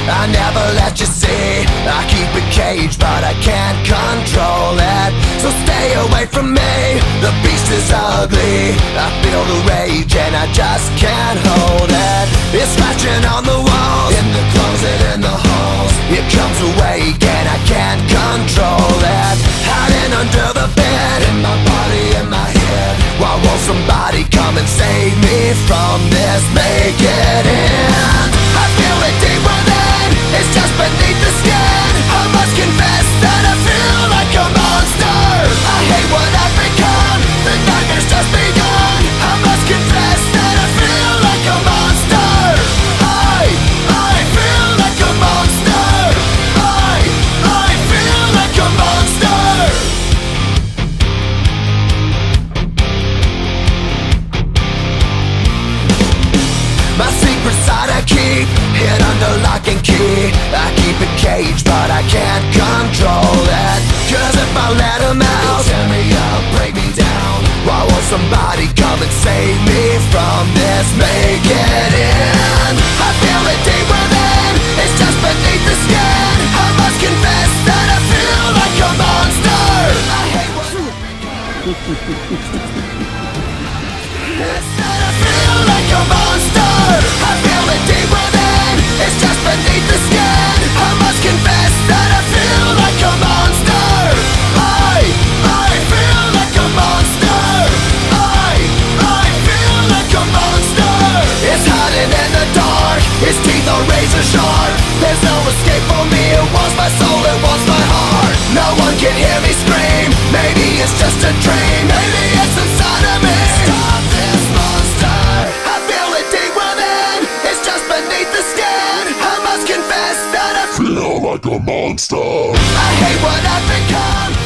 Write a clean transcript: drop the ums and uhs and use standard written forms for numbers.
I never let you see. I keep it caged, but I can't control it. So stay away from me, the beast is ugly. I feel the rage and I just can't hold it. It's scratching on the walls, in the closet, in the halls. It comes awake and I can't control it. Hiding under the bed, in my body, in my head. Why won't somebody come and save me from this? Make it end. I feel it deep within, it's just beneath the skin. I must confess that I feel like a monster. I hate what I've become, the nightmare's just begun. I must confess that I feel like a monster. I feel like a monster. I feel like a monster. My secret side I keep hid under lock and key. I keep it caged, but I can't control it. Cause if I let him out, he'll tear me up, break me down. Why won't somebody come and save me from this? Make it end. I feel it deep within, it's just beneath the skin. I must confess that I feel like a monster. I hate what that I feel like a monster. I feel it deep within, it's just beneath the skin. I must confess that I feel like a monster. I feel like a monster. I feel like a monster. It's hiding in the dark, its teeth are razor sharp. There's no escape for me, it wants my soul, it wants my heart. No one can hear me scream, maybe it's just a dream. Maybe it's inside of me. Stop this monster. I feel it deep within, it's just beneath the skin. I must confess that I feel like a monster. I hate what I've become.